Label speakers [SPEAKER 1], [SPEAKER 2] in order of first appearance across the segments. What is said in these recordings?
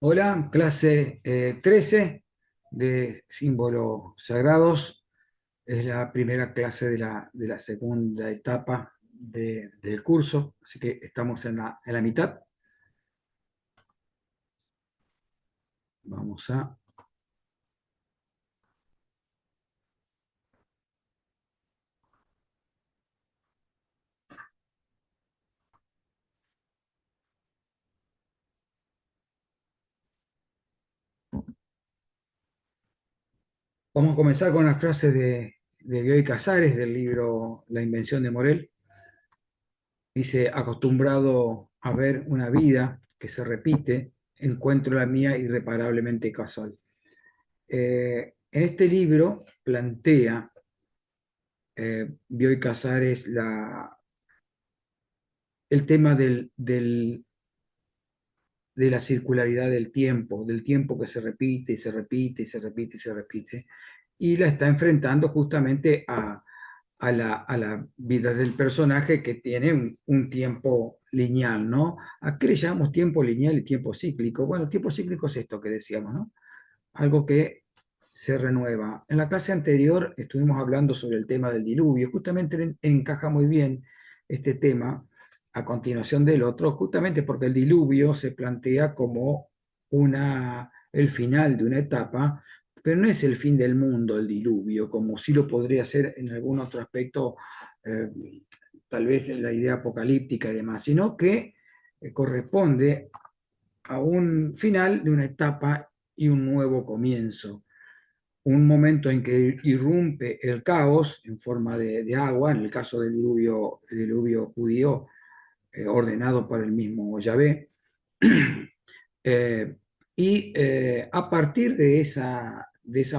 [SPEAKER 1] Hola, clase 13 de símbolos sagrados. Es la primera clase de la segunda etapa del curso, así que estamos en la mitad. Vamos vamos a comenzar con las frases de Bioy Casares del libro La invención de Morel. Dice: acostumbrado a ver una vida que se repite, encuentro la mía irreparablemente casual. En este libro plantea Bioy Casares el tema de la circularidad del tiempo que se repite y se repite y se repite y se repite, y la está enfrentando justamente a la vida del personaje, que tiene un tiempo lineal, ¿no? ¿A qué le llamamos tiempo lineal y tiempo cíclico? Bueno, tiempo cíclico es esto que decíamos, ¿no? Algo que se renueva. En la clase anterior estuvimos hablando sobre el tema del diluvio, justamente encaja muy bien este tema a continuación del otro, justamente porque el diluvio se plantea como el final de una etapa, pero no es el fin del mundo el diluvio, como sí lo podría ser en algún otro aspecto, eh, tal vez en la idea apocalíptica y demás, sino que corresponde a un final de una etapa y un nuevo comienzo, un momento en que irrumpe el caos en forma de agua, en el caso del diluvio, el diluvio judío, ordenado por el mismo Yahvé. Eh, a partir de esa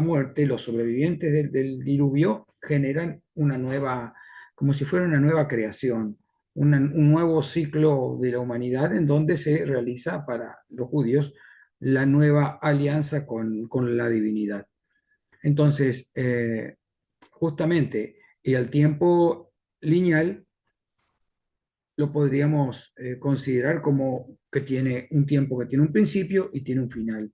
[SPEAKER 1] muerte, los sobrevivientes del diluvio generan una nueva, como si fuera una nueva creación, un nuevo ciclo de la humanidad, en donde se realiza para los judíos la nueva alianza con la divinidad. Entonces, justamente, y al tiempo lineal lo podríamos considerar como que tiene un tiempo que tiene un principio y tiene un final.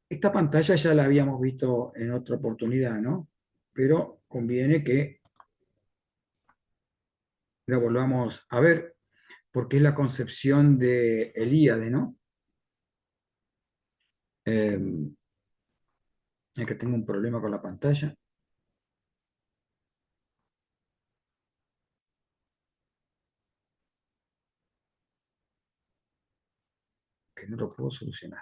[SPEAKER 1] Esta pantalla ya la habíamos visto en otra oportunidad, ¿no? Pero conviene que la volvamos a ver, porque es la concepción de Elíade, ¿no? Eh, es que tengo un problema con la pantalla, que no lo puedo solucionar.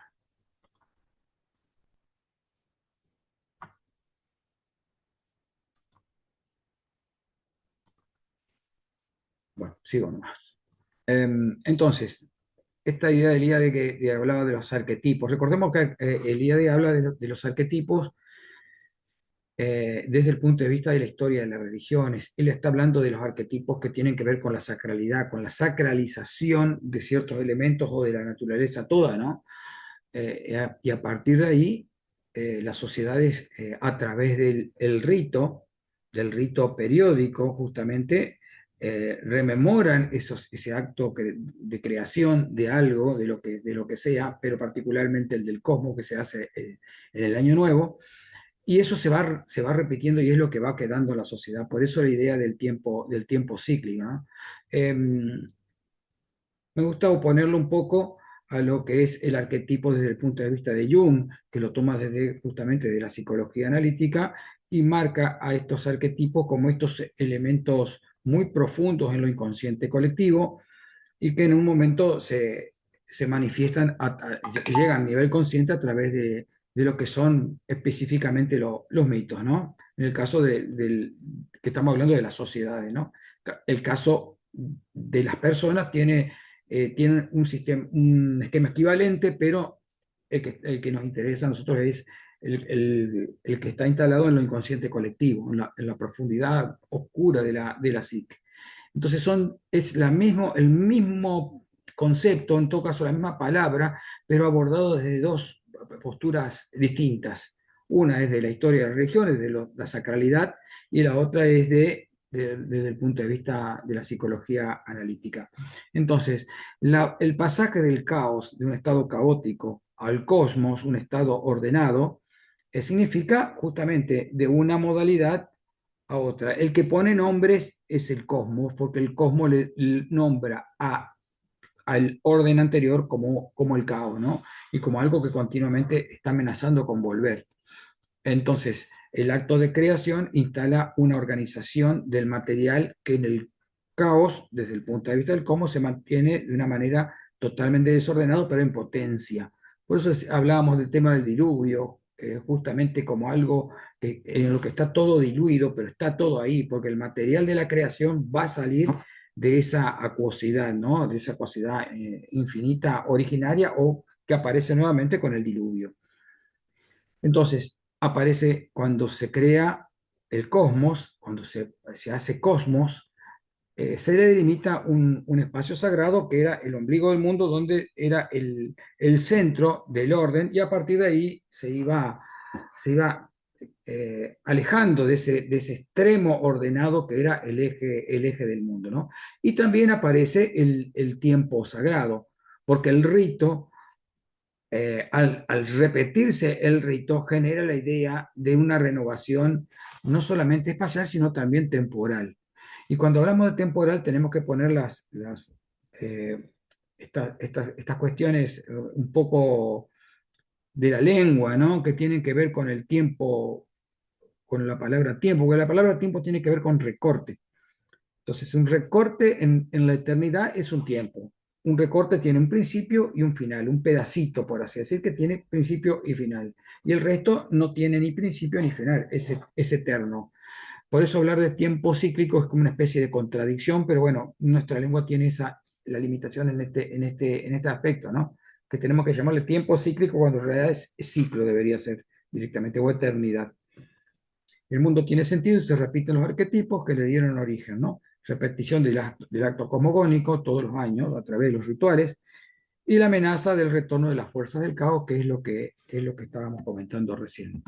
[SPEAKER 1] Bueno, sigo nomás. Entonces, esta idea de Elíade que hablaba de los arquetipos. Recordemos que Elíade habla de los arquetipos desde el punto de vista de la historia de las religiones. Él está hablando de los arquetipos que tienen que ver con la sacralidad, con la sacralización de ciertos elementos o de la naturaleza toda, ¿no? Y a partir de ahí, las sociedades, a través del rito periódico, justamente, rememoran ese acto de creación de algo, de lo que sea, pero particularmente el del cosmos que se hace en el Año Nuevo, y eso se va repitiendo y es lo que va quedando en la sociedad. Por eso la idea del tiempo cíclico, ¿no? Me gusta oponerlo un poco a lo que es el arquetipo desde el punto de vista de Jung, que lo toma justamente de la psicología analítica y marca a estos arquetipos como estos elementos muy profundos en lo inconsciente colectivo, y que en un momento se manifiestan, que llegan a nivel consciente a través de lo que son específicamente los mitos, ¿no? En el caso que estamos hablando de las sociedades, ¿no? El caso de las personas tienen un esquema equivalente, pero el que nos interesa a nosotros es el que está instalado en lo inconsciente colectivo, en la profundidad oscura de la psique. Entonces el mismo concepto, en todo caso la misma palabra, pero abordado desde dos posturas distintas. Una es de la historia de las religiones, de la sacralidad, y la otra es desde el punto de vista de la psicología analítica. Entonces, el pasaje del caos, de un estado caótico al cosmos, un estado ordenado, significa justamente de una modalidad a otra. El que pone nombres es el cosmos, porque el cosmos le nombra al orden anterior como el caos, ¿no? Y como algo que continuamente está amenazando con volver. Entonces, el acto de creación instala una organización del material que en el caos, desde el punto de vista del cómo, se mantiene de una manera totalmente desordenado, pero en potencia. Por eso hablábamos del tema del diluvio, justamente como algo en lo que está todo diluido, pero está todo ahí, porque el material de la creación va a salir de esa acuosidad, ¿no? De esa acuosidad infinita originaria o que aparece nuevamente con el diluvio. Entonces, aparece cuando se crea el cosmos, cuando se hace cosmos, se le delimita un espacio sagrado que era el ombligo del mundo, donde era el centro del orden, y a partir de ahí se iba alejando de ese extremo ordenado que era el eje del mundo, ¿no? Y también aparece el tiempo sagrado, porque el rito al repetirse el rito, genera la idea de una renovación no solamente espacial, sino también temporal. Y cuando hablamos de temporal, tenemos que poner eh, estas cuestiones un poco de la lengua, ¿no? Que tienen que ver con el tiempo, con la palabra tiempo, porque la palabra tiempo tiene que ver con recorte. Entonces, un recorte en la eternidad es un tiempo. Un recorte tiene un principio y un final, un pedacito, por así decir, que tiene principio y final. Y el resto no tiene ni principio ni final, es eterno. Por eso hablar de tiempo cíclico es como una especie de contradicción, pero bueno, nuestra lengua tiene la limitación en este aspecto, ¿no? Que tenemos que llamarle tiempo cíclico cuando en realidad es ciclo, debería ser directamente, o eternidad. El mundo tiene sentido y se repiten los arquetipos que le dieron origen, ¿no? Repetición del acto cosmogónico todos los años a través de los rituales y la amenaza del retorno de las fuerzas del caos, que es lo que estábamos comentando recién.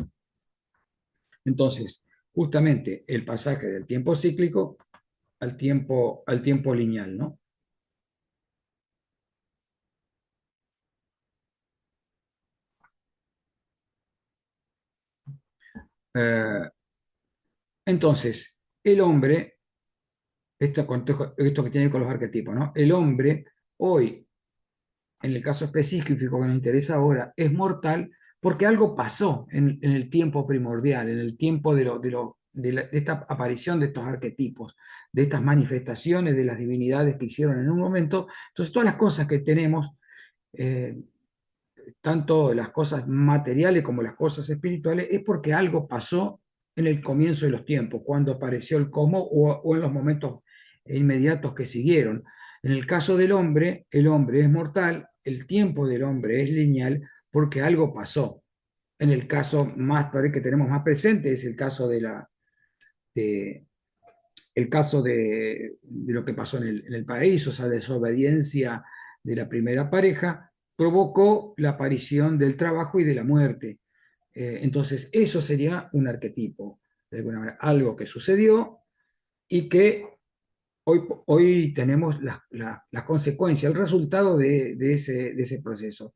[SPEAKER 1] Entonces, justamente el pasaje del tiempo cíclico al tiempo lineal, ¿no? Eh, entonces, el hombre, esto que tiene que ver con los arquetipos, ¿no? El hombre hoy en el caso específico que nos interesa ahora, es mortal porque algo pasó en el tiempo primordial, en el tiempo de esta aparición de estos arquetipos, de estas manifestaciones de las divinidades que hicieron en un momento. Entonces, todas las cosas que tenemos, eh, tanto las cosas materiales como las cosas espirituales, es porque algo pasó en el comienzo de los tiempos, cuando apareció el cosmos o en los momentos inmediatos que siguieron. En el caso del hombre, el hombre es mortal, el tiempo del hombre es lineal porque algo pasó. En el caso más que tenemos más presente es de, el caso de lo que pasó en el paraíso, esa desobediencia de la primera pareja, provocó la aparición del trabajo y de la muerte. Entonces, eso sería un arquetipo, de alguna manera, algo que sucedió y que hoy tenemos las consecuencias, el resultado de ese proceso.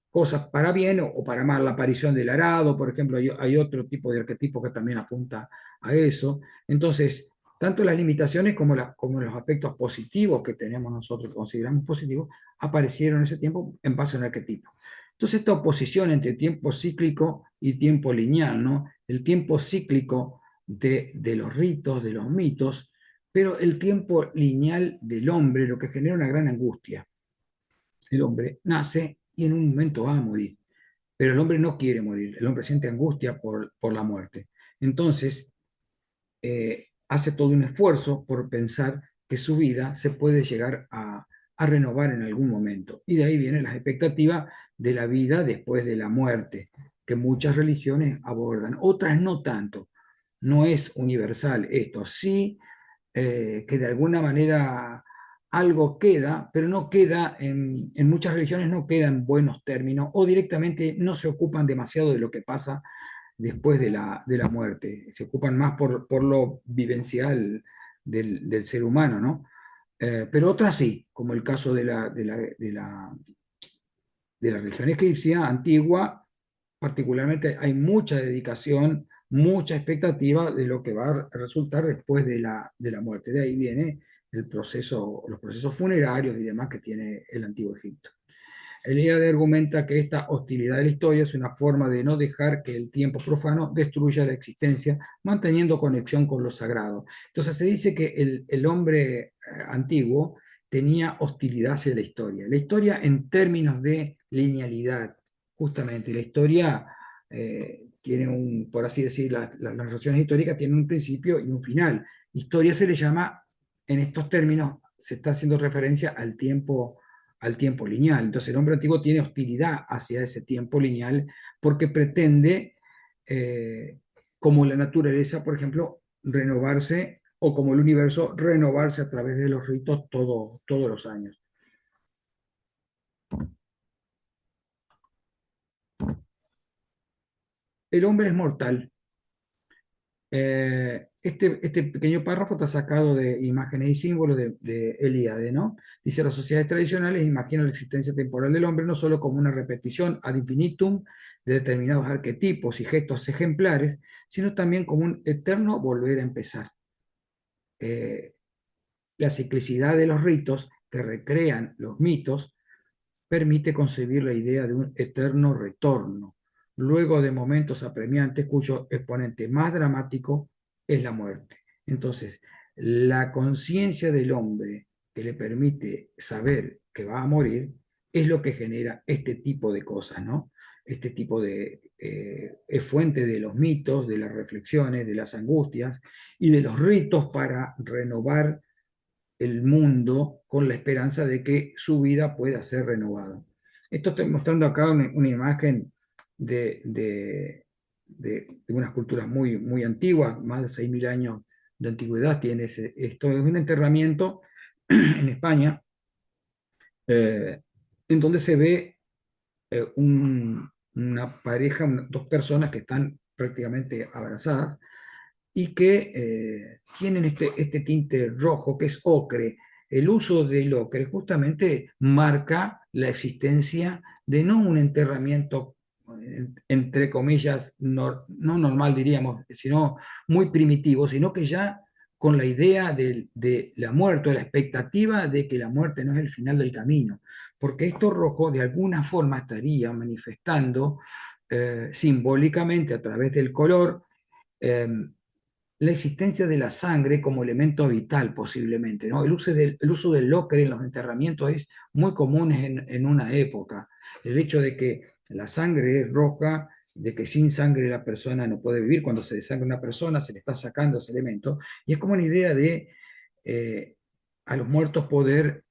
[SPEAKER 1] Cosas para bien o para mal, la aparición del arado, por ejemplo, hay otro tipo de arquetipo que también apunta a eso. Entonces, tanto las limitaciones como los aspectos positivos que tenemos nosotros, que consideramos positivos, aparecieron en ese tiempo en base a un arquetipo. Entonces, esta oposición entre tiempo cíclico y tiempo lineal, ¿no? El tiempo cíclico de los ritos, de los mitos, pero el tiempo lineal del hombre, lo que genera una gran angustia. El hombre nace y en un momento va a morir, pero el hombre no quiere morir, el hombre siente angustia por la muerte. Entonces, hace todo un esfuerzo por pensar que su vida se puede llegar a renovar en algún momento. Y de ahí vienen las expectativas de la vida después de la muerte, que muchas religiones abordan, otras no tanto. No es universal esto. Sí, que de alguna manera algo queda, pero no queda en muchas religiones no queda en buenos términos o directamente no se ocupan demasiado de lo que pasa después de la muerte. Se ocupan más por lo vivencial del ser humano, ¿no? Pero otras sí, como el caso de la religión egipcia antigua, particularmente hay mucha dedicación, mucha expectativa de lo que va a resultar después de la muerte. De ahí viene los procesos funerarios y demás que tiene el antiguo Egipto. Eliade argumenta que esta hostilidad de la historia es una forma de no dejar que el tiempo profano destruya la existencia, manteniendo conexión con lo sagrado. Entonces se dice que el hombre antiguo tenía hostilidad hacia la historia. La historia en términos de linealidad, justamente. La historia tiene por así decir, las narraciones históricas tienen un principio y un final. Historia se le llama, en estos términos, se está haciendo referencia al tiempo lineal. Entonces el hombre antiguo tiene hostilidad hacia ese tiempo lineal porque pretende, como la naturaleza, por ejemplo, renovarse, o como el universo, renovarse a través de los ritos todos los años. El hombre es mortal. Este pequeño párrafo está sacado de Imágenes y Símbolos de Elíade, ¿no? Dice: las sociedades tradicionales imaginan la existencia temporal del hombre no solo como una repetición ad infinitum de determinados arquetipos y gestos ejemplares, sino también como un eterno volver a empezar. Eh, la ciclicidad de los ritos que recrean los mitos permite concebir la idea de un eterno retorno, luego de momentos apremiantes cuyo exponente más dramático es la muerte. Entonces, la conciencia del hombre que le permite saber que va a morir es lo que genera este tipo de cosas, ¿no? Este tipo es fuente de los mitos, de las reflexiones, de las angustias y de los ritos para renovar el mundo con la esperanza de que su vida pueda ser renovada. Esto estoy mostrando acá una imagen de unas culturas muy, muy antiguas, más de 6.000 años de antigüedad tiene esto. Es un enterramiento en España, eh, en donde se ve una pareja, dos personas que están prácticamente abrazadas y que tienen este tinte rojo que es ocre. El uso del ocre justamente marca la existencia de no un enterramiento, entre comillas, no normal diríamos, sino muy primitivo, sino que ya con la idea de la muerte, o la expectativa de que la muerte no es el final del camino, porque esto rojo de alguna forma estaría manifestando simbólicamente a través del color, eh, la existencia de la sangre como elemento vital posiblemente, ¿no? El uso del ocre en los enterramientos es muy común en una época. El hecho de que la sangre es roja, de que sin sangre la persona no puede vivir, cuando se desangra una persona se le está sacando ese elemento, y es como una idea de eh, a los muertos poder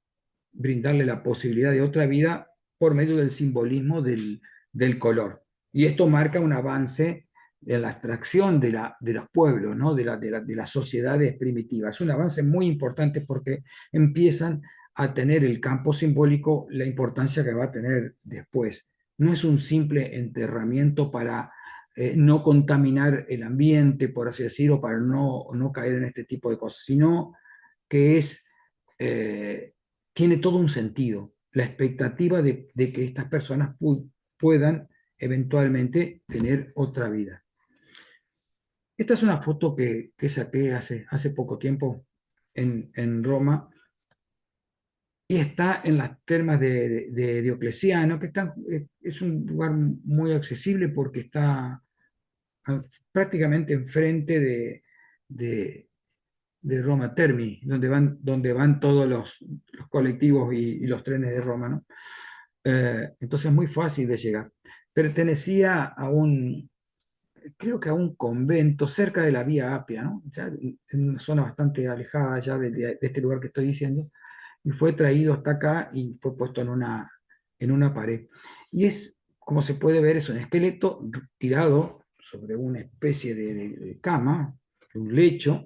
[SPEAKER 1] brindarle la posibilidad de otra vida por medio del simbolismo del color. Y esto marca un avance de la abstracción de los pueblos, ¿no? de las sociedades primitivas. Es un avance muy importante porque empiezan a tener el campo simbólico la importancia que va a tener después. No es un simple enterramiento para no contaminar el ambiente, por así decirlo, para no caer en este tipo de cosas, sino que eh, tiene todo un sentido. La expectativa de que estas personas puedan eventualmente tener otra vida. Esta es una foto que saqué hace poco tiempo en Roma y está en las termas de Diocleciano, que es un lugar muy accesible porque está prácticamente enfrente de, de Roma Termini, donde van todos los colectivos y los trenes de Roma, ¿no? Entonces es muy fácil de llegar. Pertenecía creo que a un convento cerca de la Vía Apia, ¿no? Ya en una zona bastante alejada ya de este lugar que estoy diciendo, y fue traído hasta acá y fue puesto en una pared. Y como se puede ver, es un esqueleto tirado sobre una especie de cama, de un lecho,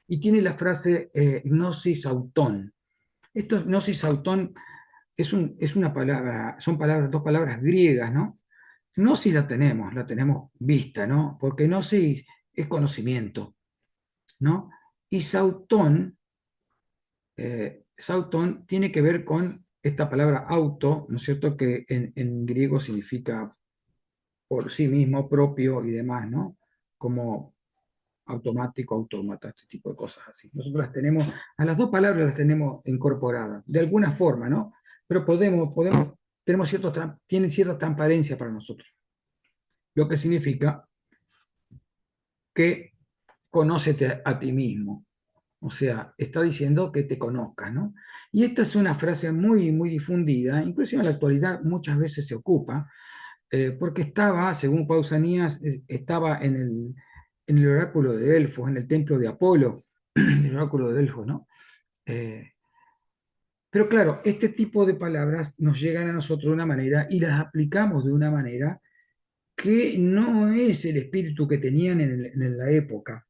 [SPEAKER 1] y tiene la frase gnosis autón. Esto gnosis autón es una palabra, son dos palabras griegas, ¿no? Gnosis la tenemos vista, ¿no? Porque gnosis es conocimiento, ¿no? Y Sautón, Sautón tiene que ver con esta palabra auto, ¿no es cierto? Que en griego significa por sí mismo, propio y demás, ¿no? Como automático, autómata, este tipo de cosas así. Nosotros las tenemos, a las dos palabras las tenemos incorporadas, de alguna forma, ¿no? Pero tenemos tienen cierta transparencia para nosotros, lo que significa que conócete a ti mismo. O sea, está diciendo que te conozcas, ¿no? Y esta es una frase muy, muy difundida, inclusive en la actualidad muchas veces se ocupa, porque estaba, según Pausanias, estaba en el oráculo de Delfos, en el templo de Apolo, el oráculo de Delfos, ¿no? Eh, pero claro, este tipo de palabras nos llegan a nosotros de una manera y las aplicamos de una manera que no es el espíritu que tenían en la época.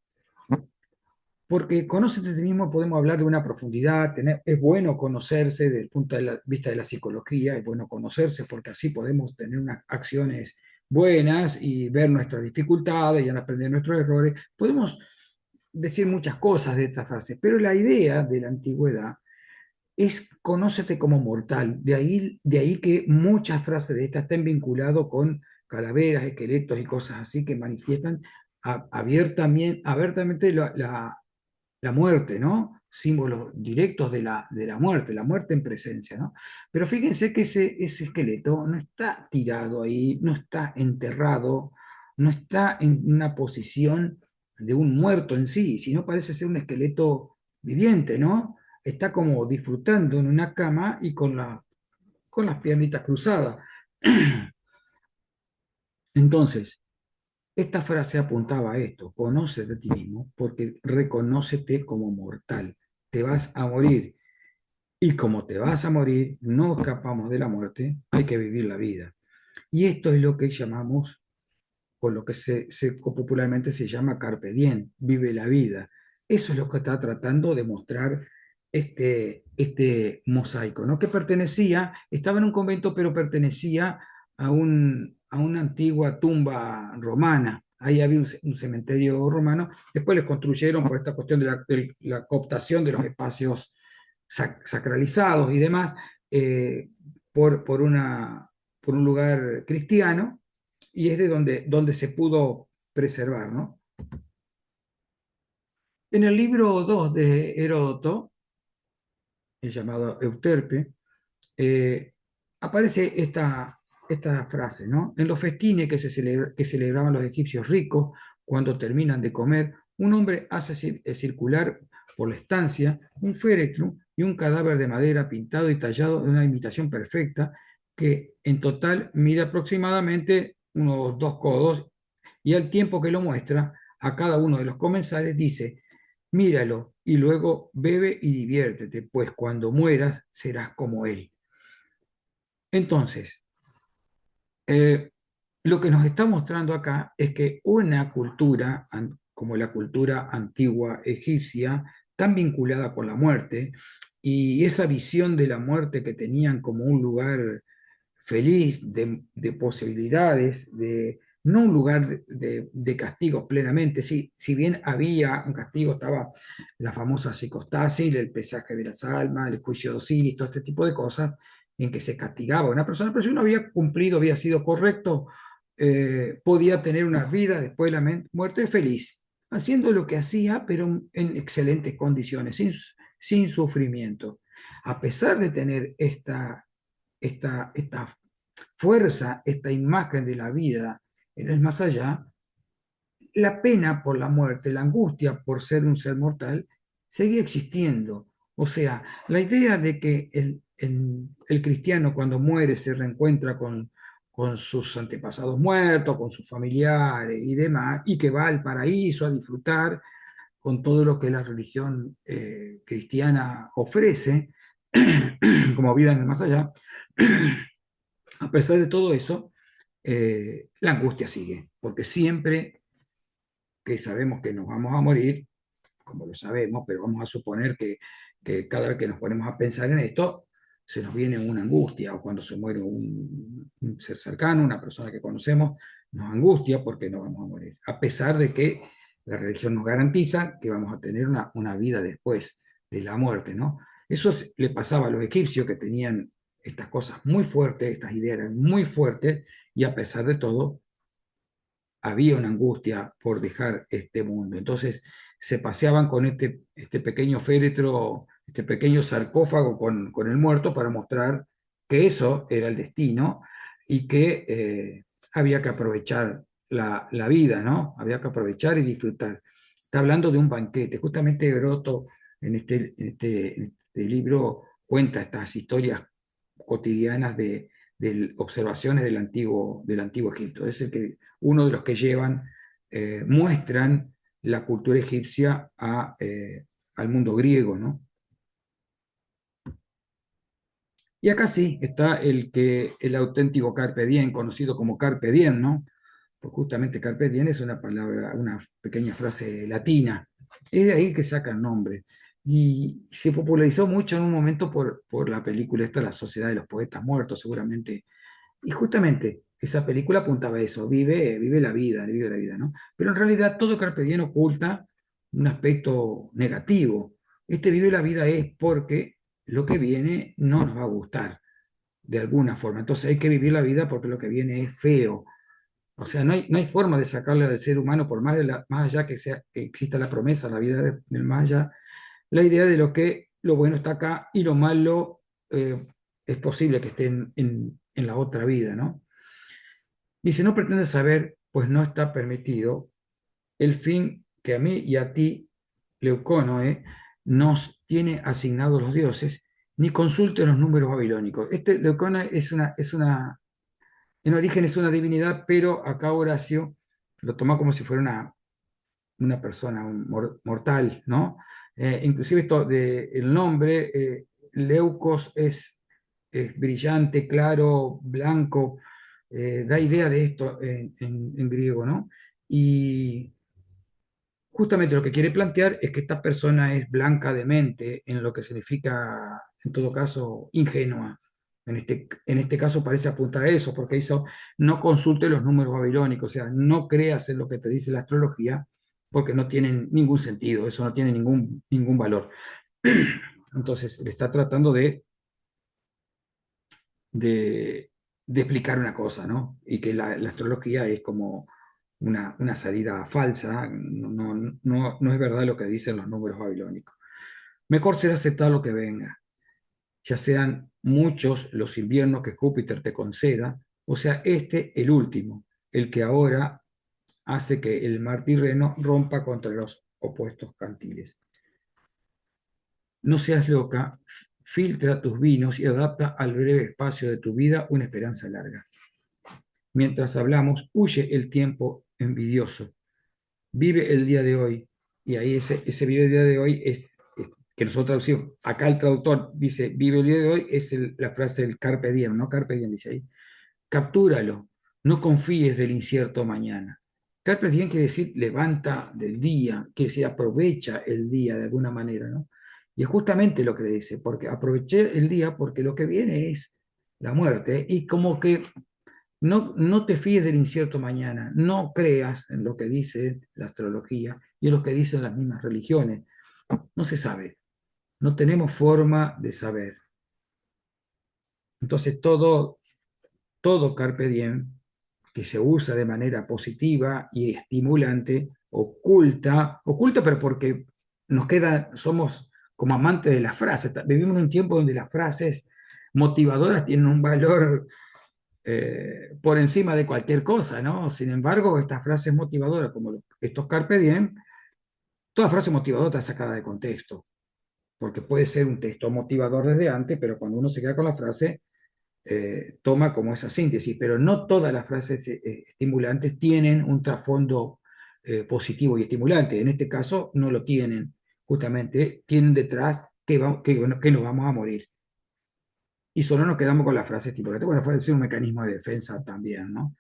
[SPEAKER 1] Porque conócete a ti mismo podemos hablar de una profundidad, es bueno conocerse desde el punto de vista de la psicología, es bueno conocerse porque así podemos tener unas acciones buenas y ver nuestras dificultades y aprender nuestros errores. Podemos decir muchas cosas de esta frase, pero la idea de la antigüedad es conócete como mortal. De ahí que muchas frases de estas estén vinculadas con calaveras, esqueletos y cosas así que manifiestan abiertamente la muerte, ¿no? Símbolos directos de la muerte en presencia, ¿no? Pero fíjense que ese esqueleto no está tirado ahí, no está enterrado, no está en una posición de un muerto en sí, sino parece ser un esqueleto viviente, ¿no? Está como disfrutando en una cama y con las piernitas cruzadas. Entonces, esta frase apuntaba a esto: conócete a ti mismo porque reconócete como mortal. Te vas a morir. Y como te vas a morir, no escapamos de la muerte, hay que vivir la vida. Y esto es lo que llamamos, o lo que popularmente se llama carpe diem, vive la vida. Eso es lo que está tratando de mostrar este mosaico, ¿no? Que estaba en un convento, pero pertenecía a una antigua tumba romana. Ahí había un cementerio romano. Después les construyeron por esta cuestión de la cooptación de los espacios sacralizados y demás, eh, por un lugar cristiano, y es de donde se pudo preservar, ¿no? En el libro 2 de Heródoto, el llamado Euterpe, eh, aparece esta frase, ¿no? En los festines que celebraban los egipcios ricos, cuando terminan de comer, un hombre hace circular por la estancia un féretro y un cadáver de madera pintado y tallado de una imitación perfecta que en total mide aproximadamente unos 2 codos, y al tiempo que lo muestra a cada uno de los comensales dice: míralo y luego bebe y diviértete, pues cuando mueras serás como él. Entonces, eh, lo que nos está mostrando acá es que una cultura como la cultura antigua egipcia, tan vinculada con la muerte, y esa visión de la muerte que tenían como un lugar feliz, de posibilidades, no un lugar de castigos plenamente. Sí, si bien había un castigo, estaba la famosa psicostasis, el pesaje de las almas, el juicio de Osiris, todo este tipo de cosas en que se castigaba a una persona, pero si uno había cumplido, había sido correcto, podía tener una vida después de la muerte feliz, haciendo lo que hacía, pero en excelentes condiciones, sin sufrimiento. A pesar de tener esta fuerza, esta imagen de la vida en el más allá, la pena por la muerte, la angustia por ser un ser mortal, seguía existiendo. O sea, la idea de que el cristiano cuando muere se reencuentra con sus antepasados muertos, con sus familiares y demás, y que va al paraíso a disfrutar con todo lo que la religión cristiana ofrece como vida en el más allá. A pesar de todo eso, la angustia sigue, porque siempre que sabemos que nos vamos a morir, como lo sabemos, pero vamos a suponer que cada vez que nos ponemos a pensar en esto, se nos viene una angustia, o cuando se muere un ser cercano, una persona que conocemos, nos angustia porque no vamos a morir, a pesar de que La religión nos garantiza que vamos a tener una vida después de la muerte, ¿no? Le pasaba a los egipcios que tenían estas cosas muy fuertes, estas ideas eran muy fuertes, y a pesar de todo, había una angustia por dejar este mundo. Entonces se paseaban con este pequeño féretro, este pequeño sarcófago con el muerto para mostrar que eso era el destino y que había que aprovechar la vida, ¿no? Había que aprovechar y disfrutar. Está hablando de un banquete. Justamente Heródoto en este libro cuenta estas historias cotidianas de observaciones del antiguo Egipto. Es uno de los que muestran la cultura egipcia al mundo griego, ¿no? Y acá sí está el auténtico Carpe Diem, conocido como Carpe Diem, ¿no? Pues justamente Carpe Diem es una palabra, una pequeña frase latina. Es de ahí que saca el nombre. Y se popularizó mucho en un momento por la película esta, La Sociedad de los Poetas Muertos, seguramente. Y justamente esa película apuntaba a eso, vive la vida, ¿no? Pero en realidad todo Carpe Diem oculta un aspecto negativo. Este vive la vida es porque lo que viene no nos va a gustar de alguna forma. Entonces hay que vivir la vida porque lo que viene es feo. O sea, no hay forma de sacarle al ser humano, por más allá que exista la promesa, la vida del más allá, la idea de lo bueno está acá y lo malo es posible que esté en la otra vida, ¿no? Dice, no pretende saber, pues no está permitido, el fin que a mí y a ti, Leucónoe, nos tiene asignados los dioses, ni consulte los números babilónicos. Este Leucónoe en origen es una divinidad, pero acá Horacio lo toma como si fuera una persona, mortal, ¿no? Inclusive el nombre, Leucos, es brillante, claro, blanco, da idea de esto en griego, ¿no? Y justamente lo que quiere plantear es que esta persona es blanca de mente, en lo que significa, en todo caso, ingenua. En este caso parece apuntar a eso, porque hizo, no consulte los números babilónicos, o sea, no creas en lo que te dice la astrología, porque no tienen ningún sentido, eso no tiene ningún valor. Entonces, le está tratando de explicar una cosa, ¿no? Y que la astrología es como una salida falsa, no es verdad lo que dicen los números babilónicos. Mejor será aceptar lo que venga, ya sean muchos los inviernos que Júpiter te conceda, o sea, el último, el que ahora hace que el mar Tirreno rompa contra los opuestos cantiles. No seas loca, filtra tus vinos y adapta al breve espacio de tu vida una esperanza larga. Mientras hablamos, huye el tiempo envidioso. Vive el día de hoy. Y ahí ese vive el día de hoy es que nosotros traducimos. Acá el traductor dice vive el día de hoy, es la frase del carpe diem, ¿no? Carpe diem dice ahí. Captúralo, no confíes del incierto mañana. Carpe diem quiere decir levanta del día, quiere decir aprovecha el día de alguna manera, ¿no? Y es justamente lo que le dice, porque aproveché el día porque lo que viene es la muerte y como que no te fíes del incierto mañana, no creas en lo que dice la astrología y en lo que dicen las mismas religiones. No se sabe, no tenemos forma de saber. Entonces todo carpe diem que se usa de manera positiva y estimulante, oculta, pero porque somos como amantes de las frases. Vivimos en un tiempo donde las frases motivadoras tienen un valor por encima de cualquier cosa, ¿no? Sin embargo, estas frases motivadoras, como estos carpe diem, toda frase motivadora está sacada de contexto, porque puede ser un texto motivador desde antes, pero cuando uno se queda con la frase, toma como esa síntesis, pero no todas las frases estimulantes tienen un trasfondo positivo y estimulante. En este caso no lo tienen, justamente tienen detrás bueno, que nos vamos a morir. Y solo nos quedamos con la frase estimulante. Bueno, puede ser un mecanismo de defensa también, ¿no?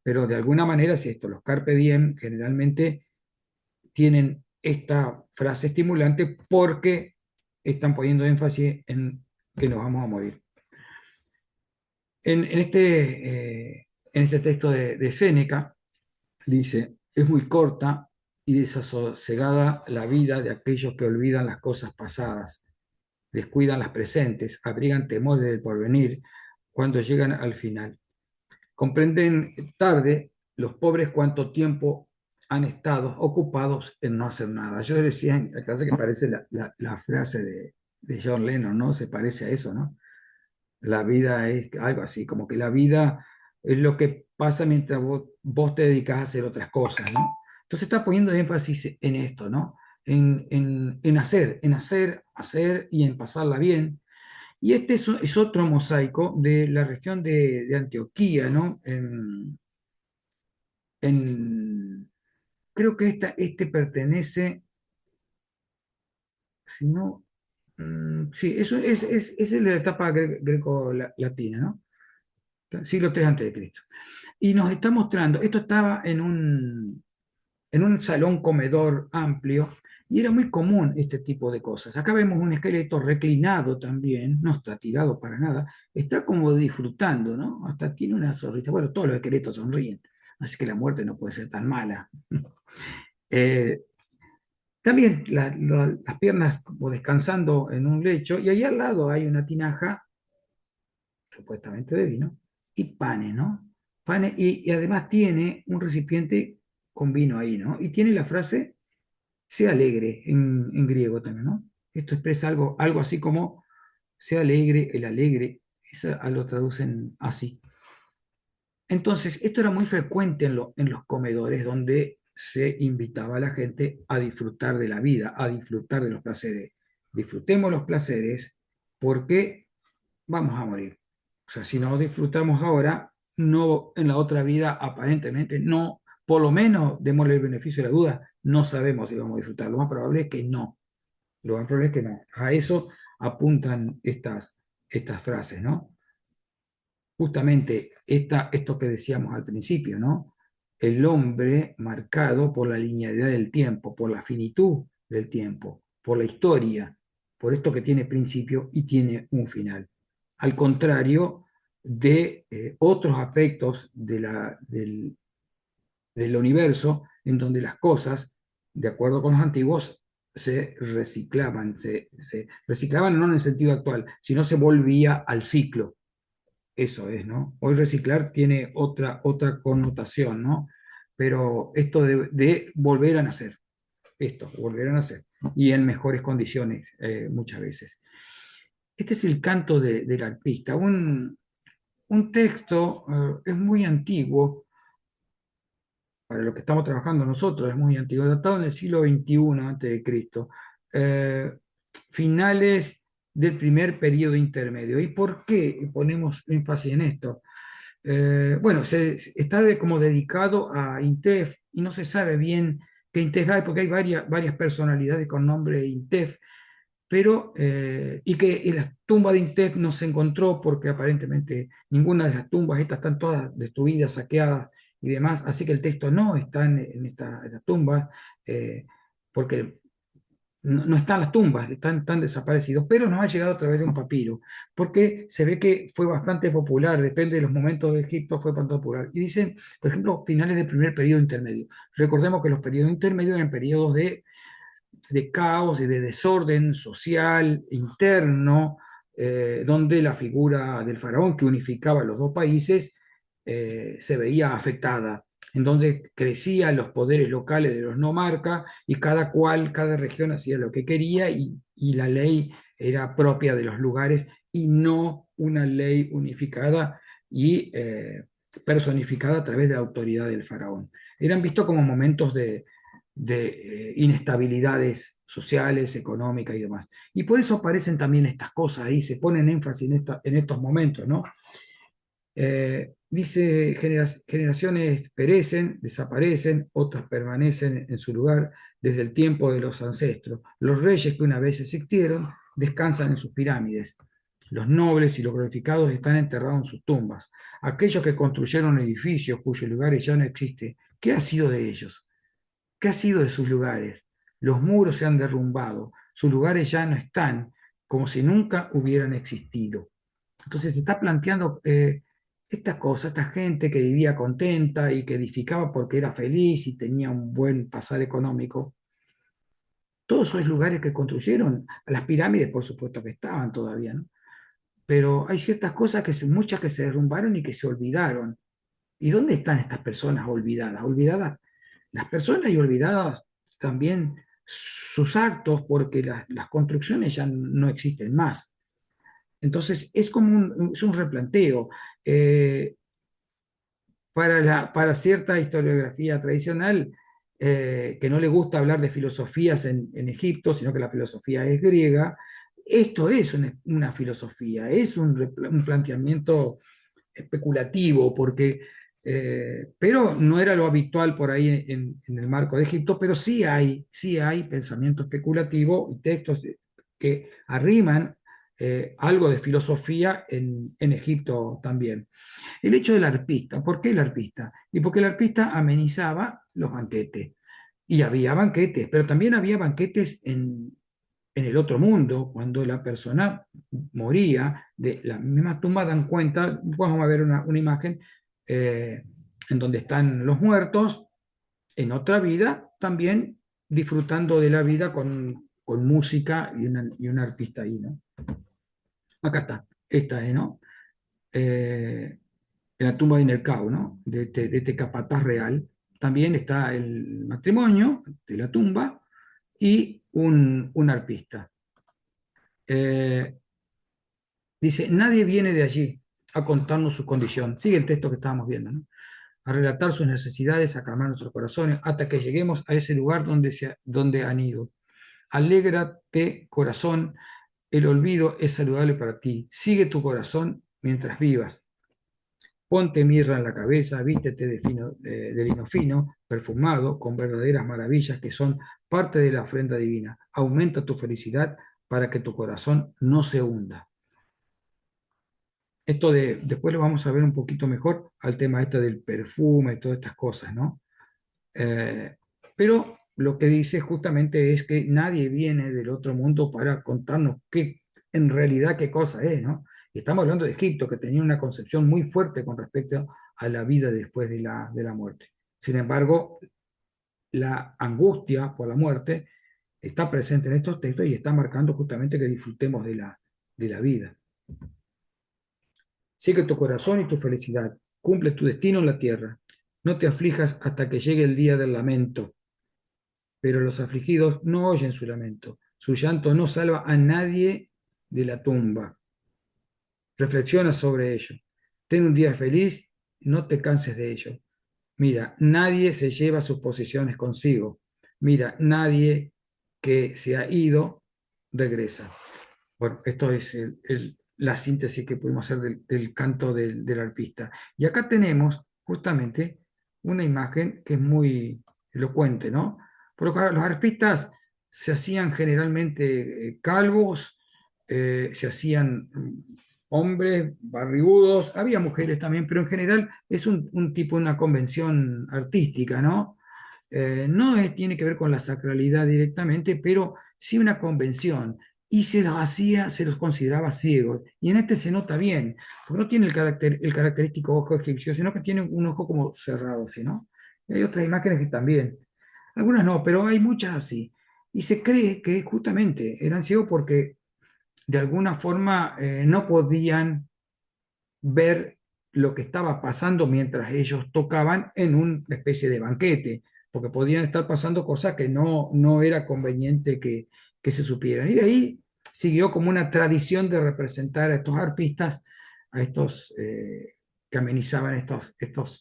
[SPEAKER 1] Pero de alguna manera es esto, los carpe diem generalmente tienen esta frase estimulante porque están poniendo énfasis en que nos vamos a morir. En este texto de Séneca dice, es muy corta y desasosegada la vida de aquellos que olvidan las cosas pasadas, descuidan las presentes, abrigan temores del porvenir cuando llegan al final. Comprenden tarde los pobres cuánto tiempo han estado ocupados en no hacer nada. Yo decía en la clase que parece la frase de John Lennon, ¿no? Se parece a eso, ¿no? La vida es algo así, como que la vida es lo que pasa mientras vos te dedicas a hacer otras cosas, ¿no? Entonces está poniendo énfasis en esto, ¿no? En hacer, hacer y en pasarla bien. Y este es otro mosaico de la región de Antioquía, ¿no? En- creo que este pertenece, si no, sí, eso es de la etapa greco-latina, ¿no? Siglo III antes de Cristo. Y nos está mostrando, esto estaba en un salón comedor amplio y era muy común este tipo de cosas. Acá vemos un esqueleto reclinado también, no está tirado para nada, está como disfrutando, ¿no? Hasta tiene una sonrisa. Bueno, todos los esqueletos sonríen, así que la muerte no puede ser tan mala. Eh, también las piernas como descansando en un lecho y ahí al lado hay una tinaja, supuestamente de vino, y panes, ¿no? Panes, y además tiene un recipiente con vino ahí, ¿no? Y tiene la frase sea alegre en griego también, ¿no? Esto expresa algo así como sea alegre, el alegre, eso lo traducen así. Entonces, esto era muy frecuente en los comedores donde se invitaba a la gente a disfrutar de la vida, a disfrutar de los placeres. Disfrutemos los placeres porque vamos a morir. O sea, si no disfrutamos ahora, no en la otra vida aparentemente no, por lo menos démosle el beneficio de la duda, no sabemos si vamos a disfrutar. Lo más probable es que no. Lo más probable es que no. A eso apuntan estas frases, ¿no? Justamente esto que decíamos al principio, ¿no? El hombre marcado por la linealidad del tiempo, por la finitud del tiempo, por la historia, por esto que tiene principio y tiene un final. Al contrario de otros aspectos del universo en donde las cosas, de acuerdo con los antiguos, se reciclaban no en el sentido actual, sino se volvía al ciclo. Eso es, ¿no? Hoy reciclar tiene otra connotación, ¿no? Pero esto de volver a nacer, esto, volver a nacer, y en mejores condiciones muchas veces. Este es el canto del arpista, un texto, es muy antiguo, para lo que estamos trabajando nosotros, es muy antiguo, datado en el siglo XXI antes de Cristo, finales del primer periodo intermedio. ¿Y por qué ponemos énfasis en esto? Bueno, está como dedicado a Intef y no se sabe bien qué Intef hay, porque hay varias personalidades con nombre Intef, pero y que en la tumba de Intef no se encontró porque aparentemente ninguna de las tumbas, estas están todas destruidas, saqueadas y demás, así que el texto no está en esta tumba, porque no están las tumbas, están desaparecidos, pero nos ha llegado a través de un papiro, porque se ve que fue bastante popular, depende de los momentos de Egipto, fue bastante popular. Y dicen, por ejemplo, finales del primer periodo intermedio. Recordemos que los periodos intermedios eran periodos de caos y de desorden social interno, donde la figura del faraón que unificaba los dos países se veía afectada, en donde crecían los poderes locales de los nomarcas y cada región hacía lo que quería y la ley era propia de los lugares y no una ley unificada y personificada a través de la autoridad del faraón. Eran vistos como momentos de inestabilidades sociales, económicas y demás. Y por eso aparecen también estas cosas ahí, se ponen énfasis en estos momentos, ¿no? Dice, generaciones perecen, desaparecen, otras permanecen en su lugar desde el tiempo de los ancestros. Los reyes que una vez existieron descansan en sus pirámides. Los nobles y los glorificados están enterrados en sus tumbas. Aquellos que construyeron edificios cuyos lugares ya no existen, ¿qué ha sido de ellos? ¿Qué ha sido de sus lugares? Los muros se han derrumbado, sus lugares ya no están, como si nunca hubieran existido. Entonces se está planteando Estas cosas, esta gente que vivía contenta y que edificaba porque era feliz y tenía un buen pasar económico, todos esos lugares que construyeron, las pirámides por supuesto que estaban todavía, ¿no? Pero hay ciertas cosas muchas que se derrumbaron y que se olvidaron. ¿Y dónde están estas personas olvidadas? Olvidadas las personas y olvidadas también sus actos porque las construcciones ya no existen más. Entonces es como es un replanteo. Eh, para cierta historiografía tradicional, que no le gusta hablar de filosofías en Egipto, sino que la filosofía es griega, esto es una filosofía, es un planteamiento especulativo, pero no era lo habitual por ahí en el marco de Egipto, pero sí hay pensamiento especulativo y textos que arriman algo de filosofía en Egipto también. El hecho del arpista, ¿por qué el arpista? Y porque el arpista amenizaba los banquetes. Y había banquetes, pero también había banquetes en el otro mundo, cuando la persona moría, de la misma tumba dan cuenta, vamos a ver una imagen eh, en donde están los muertos en otra vida, también disfrutando de la vida con música y un artista ahí, ¿no? Acá está, esta es, ¿no? Eh, en la tumba de Nercao, ¿no? De este capataz real. También está el matrimonio de la tumba y un arpista. Eh, Dice, nadie viene de allí a contarnos su condición. Sigue el texto que estábamos viendo, ¿no? A relatar sus necesidades, a calmar nuestros corazones, hasta que lleguemos a ese lugar donde han ido. Alégrate, corazón, el olvido es saludable para ti. Sigue tu corazón mientras vivas. Ponte mirra en la cabeza, vístete de lino fino, perfumado, con verdaderas maravillas que son parte de la ofrenda divina. Aumenta tu felicidad para que tu corazón no se hunda. Después lo vamos a ver un poquito mejor al tema este del perfume y todas estas cosas, ¿no? Eh, pero lo que dice justamente es que nadie viene del otro mundo para contarnos en realidad qué cosa es, ¿no? Y estamos hablando de Egipto, que tenía una concepción muy fuerte con respecto a la vida después de la muerte. Sin embargo, la angustia por la muerte está presente en estos textos y está marcando justamente que disfrutemos de la vida. Sigue tu corazón y tu felicidad. Cumple tu destino en la tierra. No te aflijas hasta que llegue el día del lamento. Pero los afligidos no oyen su lamento. Su llanto no salva a nadie de la tumba. Reflexiona sobre ello. Ten un día feliz, no te canses de ello. Mira, nadie se lleva sus posesiones consigo. Mira, nadie que se ha ido regresa. Bueno, esto es la síntesis que pudimos hacer del canto del arpista. Y acá tenemos justamente una imagen que es muy elocuente, ¿no? Porque los arpistas se hacían generalmente calvos, se hacían hombres barrigudos, había mujeres también, pero en general es un tipo, una convención artística, ¿no? Tiene que ver con la sacralidad directamente, pero sí una convención. Y se los consideraba ciegos. Y en este se nota bien, porque no tiene el característico ojo egipcio, sino que tiene un ojo como cerrado, ¿sí, no? Y hay otras imágenes que también. Algunas no, pero hay muchas así. Y se cree que justamente eran ciegos porque de alguna forma no podían ver lo que estaba pasando mientras ellos tocaban en una especie de banquete, porque podían estar pasando cosas que no era conveniente que se supieran. Y de ahí siguió como una tradición de representar a estos arpistas, a estos que amenizaban estos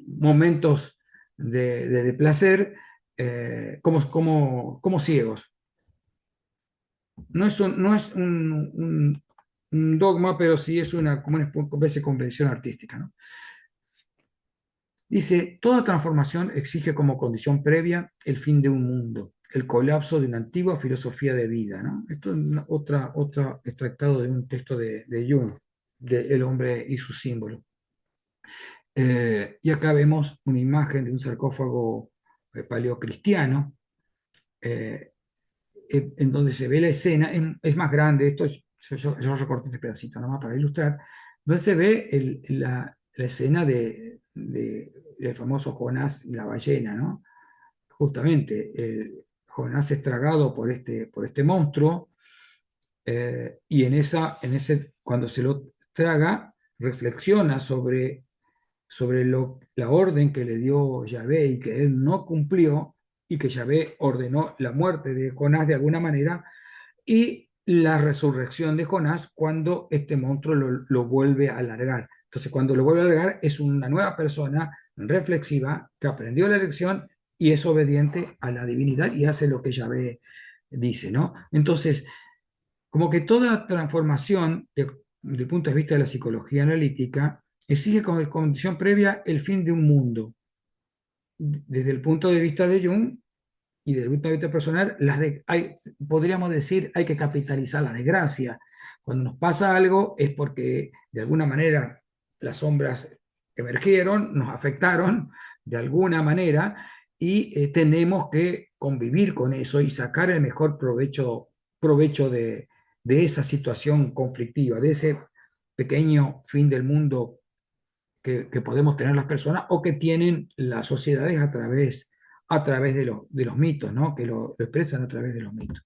[SPEAKER 1] momentos de placer como ciegos. No es un dogma, pero sí es como una especie de convención artística, ¿no? Dice, toda transformación exige como condición previa el fin de un mundo, el colapso de una antigua filosofía de vida, ¿no? Esto es otro extractado de un texto de Jung, de El hombre y su símbolo. Y acá vemos una imagen de un sarcófago paleocristiano, eh, en donde se ve la escena, es más grande, yo recorté este pedacito nomás para ilustrar, Entonces se ve la escena del famoso Jonás y la ballena, ¿no? Justamente, Jonás es tragado por este monstruo, y cuando se lo traga, reflexiona sobre la orden que le dio Yahvé y que él no cumplió, y que Yahvé ordenó la muerte de Jonás de alguna manera, y la resurrección de Jonás cuando este monstruo lo vuelve a alargar. Entonces, cuando lo vuelve a alargar, es una nueva persona reflexiva que aprendió la lección y es obediente a la divinidad y hace lo que Yahvé dice, ¿no? Entonces, como que toda transformación, desde el punto de vista de la psicología analítica, exige como condición previa el fin de un mundo. Desde el punto de vista de Jung y desde el punto de vista personal, podríamos decir, hay que capitalizar la desgracia. Cuando nos pasa algo es porque de alguna manera las sombras emergieron, nos afectaron de alguna manera, y tenemos que convivir con eso y sacar el mejor provecho de esa situación conflictiva, de ese pequeño fin del mundo que podemos tener las personas o que tienen las sociedades a través de los mitos, ¿no? Que lo expresan a través de los mitos.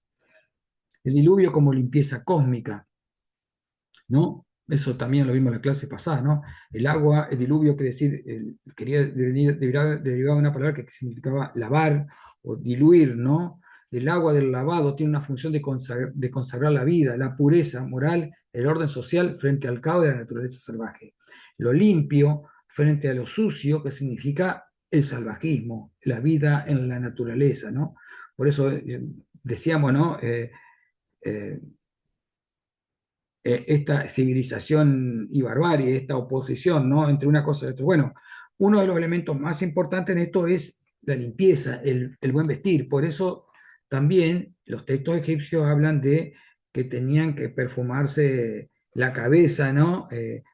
[SPEAKER 1] El diluvio como limpieza cósmica, ¿no? Eso también lo vimos en la clase pasada, ¿no? El agua, el diluvio, quiere decir, derivaba de una palabra que significaba lavar o diluir, ¿no? El agua del lavado tiene una función de consagrar la vida, la pureza moral, el orden social frente al caos de la naturaleza salvaje. Lo limpio frente a lo sucio, que significa el salvajismo, la vida en la naturaleza, ¿no? Por eso decíamos, ¿no? Eh, esta civilización y barbarie, esta oposición, ¿no? Entre una cosa y otra. Bueno, uno de los elementos más importantes en esto es la limpieza, el buen vestir. Por eso también los textos egipcios hablan de que tenían que perfumarse la cabeza, ¿no?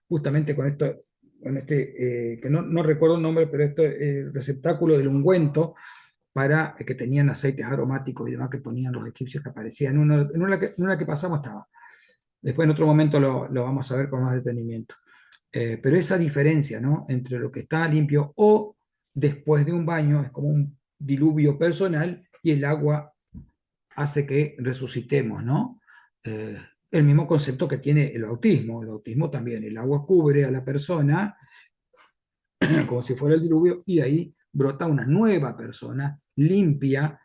[SPEAKER 1] Justamente con esto, que no recuerdo el nombre, pero esto, receptáculo del ungüento, que tenían aceites aromáticos y demás que ponían los egipcios, que aparecían en una que pasamos estaba. Después en otro momento lo vamos a ver con más detenimiento. Pero esa diferencia, ¿no? Entre lo que está limpio o después de un baño es como un diluvio personal, y el agua hace que resucitemos, ¿no? Eh, el mismo concepto que tiene el bautismo. El bautismo también, el agua cubre a la persona como si fuera el diluvio, y de ahí brota una nueva persona limpia,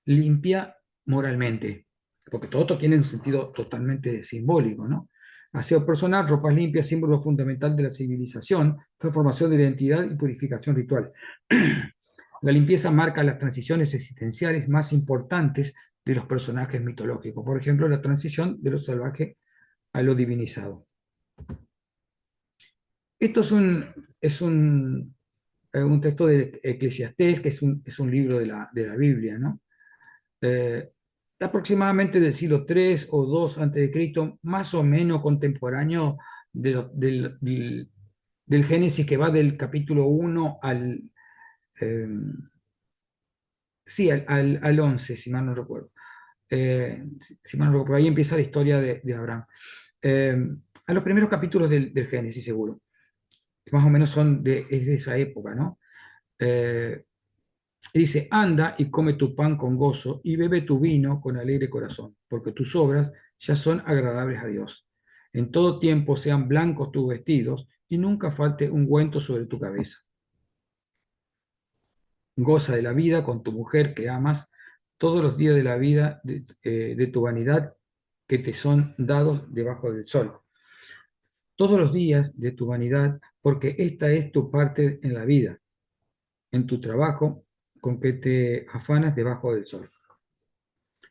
[SPEAKER 1] limpia moralmente, porque todo esto tiene un sentido totalmente simbólico, ¿no? Aseo personal, ropas limpias, símbolo fundamental de la civilización, transformación de la identidad y purificación ritual. La limpieza marca las transiciones existenciales más importantes de los personajes mitológicos, por ejemplo, la transición de lo salvaje a lo divinizado. Esto es un texto de Eclesiastés, que es un libro de la Biblia, ¿no? eh, Aproximadamente del siglo III o II antes de Cristo, más o menos contemporáneo del Génesis, que va del capítulo 1 eh, sí, al 11, si mal no recuerdo. Si mal no recuerdo, ahí empieza la historia de Abraham. Eh, a los primeros capítulos del Génesis, seguro. Más o menos es de esa época, ¿no? Eh, Y dice, anda y come tu pan con gozo y bebe tu vino con alegre corazón, porque tus obras ya son agradables a Dios. En todo tiempo sean blancos tus vestidos y nunca falte ungüento sobre tu cabeza. Goza de la vida con tu mujer que amas todos los días de la vida de tu vanidad que te son dados debajo del sol. Todos los días de tu vanidad, porque esta es tu parte en la vida, en tu trabajo con que te afanas debajo del sol.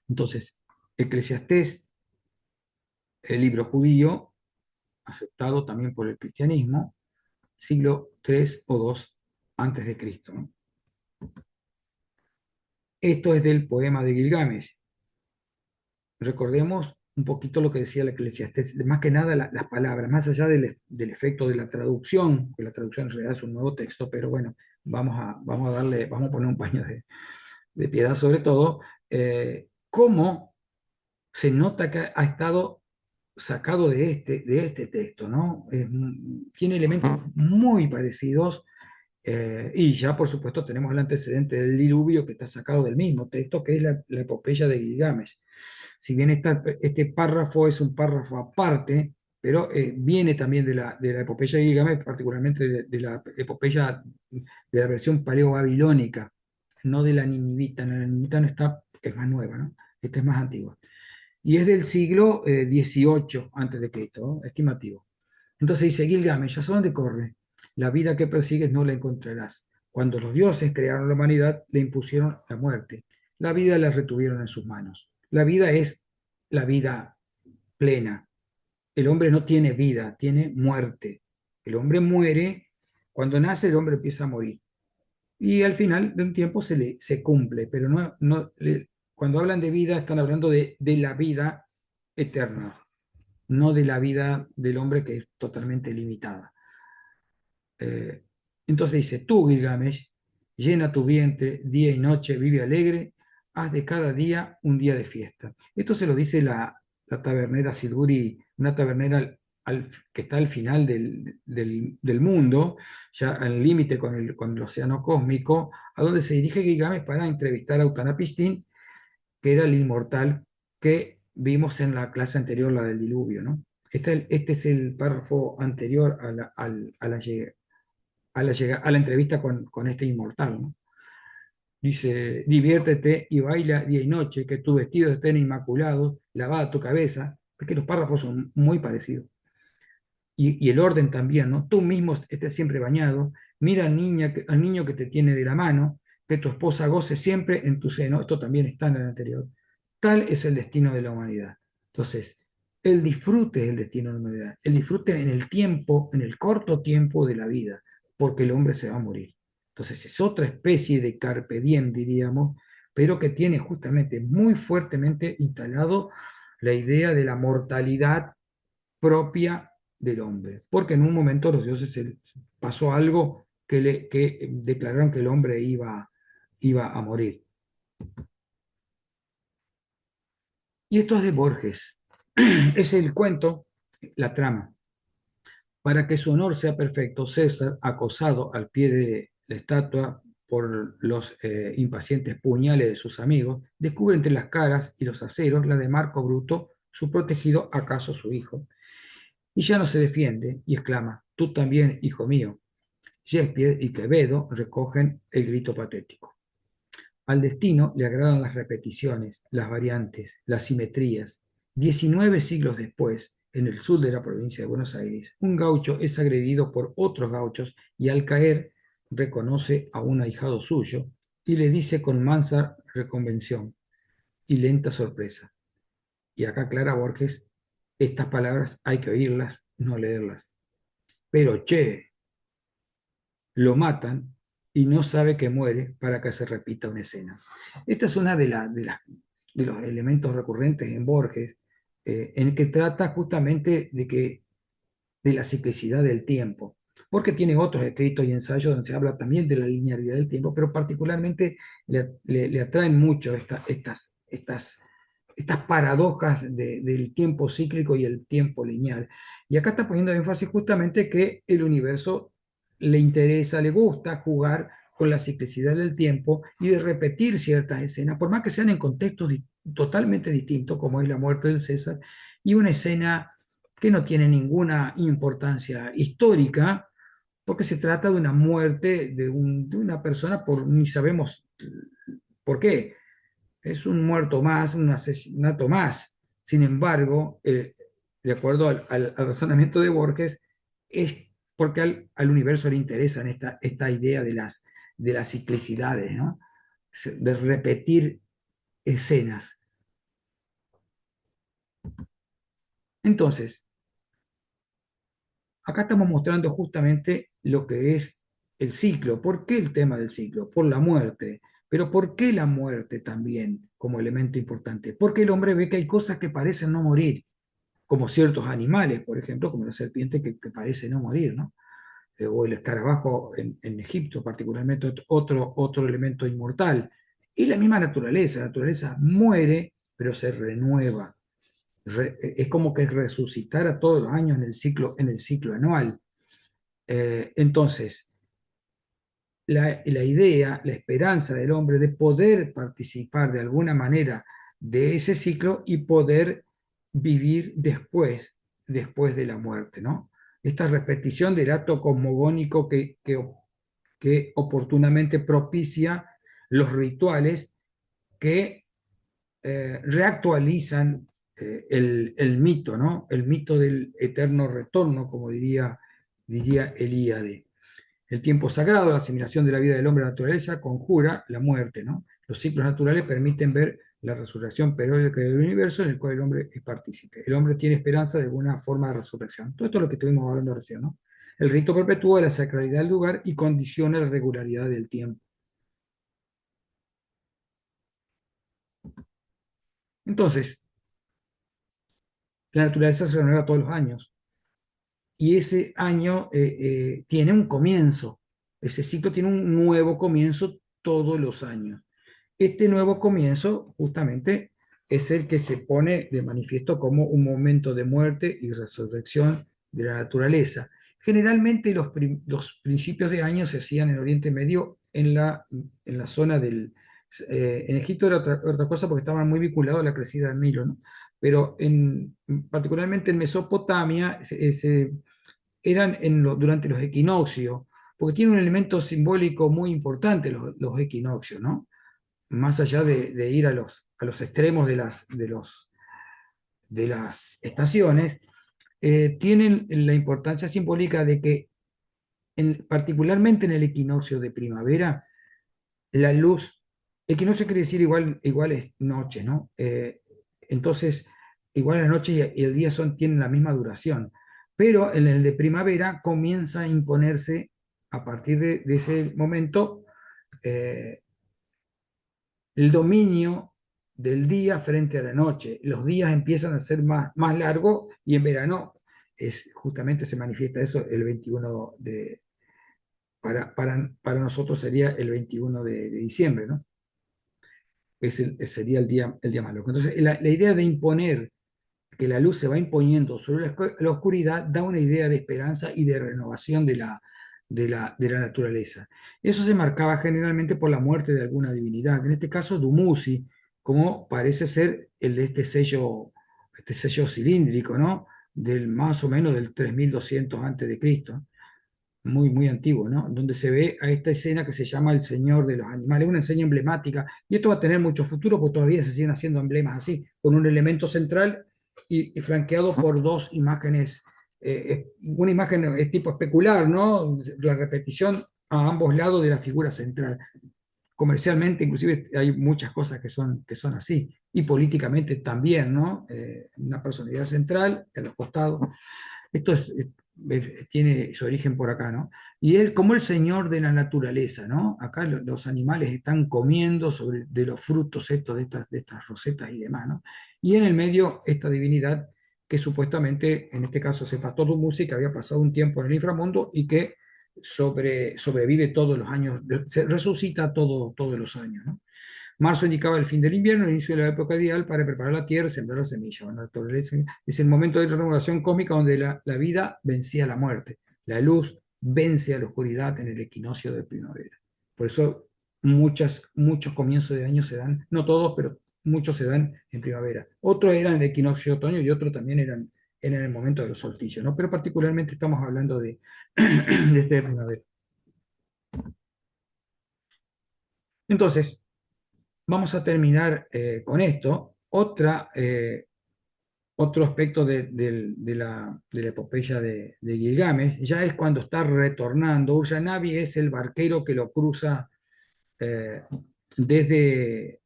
[SPEAKER 1] Entonces, Eclesiastés, el libro judío, aceptado también por el cristianismo, siglo III o II antes de Cristo. Esto es del poema de Gilgamesh. Recordemos un poquito lo que decía el Eclesiastés, más que nada las palabras, más allá del efecto de la traducción, que la traducción en realidad es un nuevo texto, pero bueno, vamos a poner un paño de piedad sobre todo, cómo se nota que ha estado sacado de este texto, ¿no? Tiene elementos muy parecidos y ya por supuesto tenemos el antecedente del diluvio que está sacado del mismo texto, que es la epopeya de Gilgamesh. Si bien este párrafo es un párrafo aparte, pero viene también de la epopeya de Gilgamesh, particularmente de la epopeya de la versión paleo-babilónica, no de la ninivita. La ninivita no está, es más nueva, ¿no? Esta es más antigua. Y es del siglo XVIII antes de Cristo, ¿no? Estimativo. Entonces dice Gilgamesh, ¿hacia dónde corre? La vida que persigues no la encontrarás. Cuando los dioses crearon la humanidad, le impusieron la muerte. La vida la retuvieron en sus manos. La vida es la vida plena. El hombre no tiene vida, tiene muerte. El hombre muere, cuando nace el hombre empieza a morir. Y al final de un tiempo se cumple, pero cuando hablan de vida están hablando de la vida eterna, no de la vida del hombre que es totalmente limitada. Eh, entonces dice, tú, Gilgamesh, llena tu vientre día y noche, vive alegre, haz de cada día un día de fiesta. Esto se lo dice la tabernera Siluri, una tabernera que está al final del mundo, ya al límite con el océano cósmico, a donde se dirige Gilgamesh para entrevistar a Utnapishtim, que era el inmortal que vimos en la clase anterior, la del diluvio, ¿no? Este es el párrafo anterior a la entrevista con este inmortal, ¿no? Dice, diviértete y baila día y noche, que tus vestidos estén inmaculados, lavada tu cabeza, porque los párrafos son muy parecidos. Y el orden también, ¿no? Tú mismo estés siempre bañado, mira al niño que te tiene de la mano, que tu esposa goce siempre en tu seno, esto también está en el anterior. Tal es el destino de la humanidad. Entonces, el disfrute es el destino de la humanidad, el disfrute en el tiempo, en el corto tiempo de la vida, porque el hombre se va a morir. Entonces, es otra especie de carpe diem, diríamos, pero que tiene justamente muy fuertemente instalado la idea de la mortalidad propia del hombre, porque en un momento los dioses pasó algo que declararon que el hombre iba a morir. Y esto es de Borges. Es el cuento, la trama. Para que su honor sea perfecto, César, acosado al pie de la estatua por los impacientes puñales de sus amigos, descubre entre las caras y los aceros la de Marco Bruto, su protegido, acaso su hijo, y ya no se defiende y exclama, tú también, hijo mío. Shakespeare y Quevedo recogen el grito patético. Al destino le agradan las repeticiones, las variantes, las simetrías. 19 siglos después, en el sur de la provincia de Buenos Aires, un gaucho es agredido por otros gauchos y al caer reconoce a un ahijado suyo y le dice con mansa reconvención y lenta sorpresa. Y acá Clara Borges, estas palabras hay que oírlas, no leerlas. Pero che, lo matan y no sabe que muere para que se repita una escena. Esta es una de los elementos recurrentes en Borges, en que trata justamente de la ciclicidad del tiempo, porque tiene otros escritos y ensayos donde se habla también de la linealidad del tiempo, pero particularmente le atraen mucho estas paradojas del tiempo cíclico y el tiempo lineal. Y acá está poniendo énfasis justamente que el universo le interesa, le gusta jugar con la ciclicidad del tiempo y de repetir ciertas escenas, por más que sean en contextos totalmente distintos, como es la muerte del César, y una escena que no tiene ninguna importancia histórica, porque se trata de una muerte de una persona por ni sabemos por qué, es un muerto más, un asesinato más. Sin embargo, de acuerdo al razonamiento de Borges, es porque al universo le interesa esta idea de las ciclicidades, ¿no? De repetir escenas. Entonces, acá estamos mostrando justamente lo que es el ciclo. ¿Por qué el tema del ciclo? Por la muerte. Pero ¿por qué la muerte también como elemento importante? Porque el hombre ve que hay cosas que parecen no morir, como ciertos animales, por ejemplo, como la serpiente que parece no morir, ¿no? O el escarabajo en Egipto, particularmente otro elemento inmortal. Y la misma naturaleza muere, pero se renueva. Es como que resucitara todos los años en el ciclo anual. Entonces, la idea, la esperanza del hombre de poder participar de alguna manera de ese ciclo y poder vivir después de la muerte, ¿no? Esta repetición del acto cosmogónico que oportunamente propicia los rituales que reactualizan el mito, ¿no? El mito del eterno retorno, como diría Elíade. El tiempo sagrado, la asimilación de la vida del hombre a la naturaleza, conjura la muerte, ¿no? Los ciclos naturales permiten ver la resurrección periódica del universo en el cual el hombre es partícipe. El hombre tiene esperanza de alguna forma de resurrección. Todo esto es lo que estuvimos hablando recién, ¿no? El rito perpetúa la sacralidad del lugar y condiciona la regularidad del tiempo. Entonces, la naturaleza se renueva todos los años y ese año tiene un comienzo. Ese ciclo tiene un nuevo comienzo todos los años. Este nuevo comienzo justamente es el que se pone de manifiesto como un momento de muerte y resurrección de la naturaleza. Generalmente los principios de año se hacían en Oriente Medio en la zona del... en Egipto era otra cosa porque estaban muy vinculados a la crecida del Nilo, ¿no? Pero particularmente en Mesopotamia eran durante los equinoccios, porque tiene un elemento simbólico muy importante los equinoccios, ¿no? Más allá de ir a los extremos de las estaciones, tienen la importancia simbólica de que, particularmente en el equinoccio de primavera, la luz, equinoccio quiere decir igual es noche, ¿no? Entonces, igual la noche y el día tienen la misma duración, pero en el de primavera comienza a imponerse a partir de ese momento eh, el dominio del día frente a la noche. Los días empiezan a ser más largos y en verano justamente se manifiesta eso el 21 para nosotros sería el 21 de diciembre, ¿no? Sería el día más loco. Entonces, la idea de imponer que la luz se va imponiendo sobre la oscuridad da una idea de esperanza y de renovación de la naturaleza. Eso se marcaba generalmente por la muerte de alguna divinidad, en este caso Dumuzi, como parece ser el de este sello cilíndrico, ¿no? Del más o menos del 3200 antes de Cristo, muy antiguo, ¿no? Donde se ve a esta escena que se llama el Señor de los Animales, una escena emblemática, y esto va a tener mucho futuro porque todavía se siguen haciendo emblemas así, con un elemento central y flanqueado por dos imágenes. Una imagen es tipo especular, ¿no? La repetición a ambos lados de la figura central. Comercialmente, inclusive, hay muchas cosas que son así, y políticamente también, ¿no? Una personalidad central en los costados. Esto tiene su origen por acá, ¿no? Y él como el señor de la naturaleza, ¿no? Acá los animales están comiendo de los frutos estos, de estas rosetas y demás, ¿no? Y en el medio esta divinidad que supuestamente, en este caso, se pasó música, había pasado un tiempo en el inframundo y que sobrevive todos los años, se resucita todos los años, ¿no? Marzo indicaba el fin del invierno, el inicio de la época ideal para preparar la tierra y sembrar la semilla. Bueno, la naturaleza es el momento de renovación cósmica donde la vida vencía la muerte. La luz vence a la oscuridad en el equinoccio de primavera. Por eso muchos comienzos de año se dan, no todos, pero muchos se dan en primavera. Otros eran el equinoccio de otoño y otros también eran en el momento de los solsticios, ¿no? Pero particularmente estamos hablando de este de primavera. Entonces, vamos a terminar con esto. Otro aspecto de la epopeya de Gilgamesh ya es cuando está retornando. Urshanabi es el barquero que lo cruza eh, desde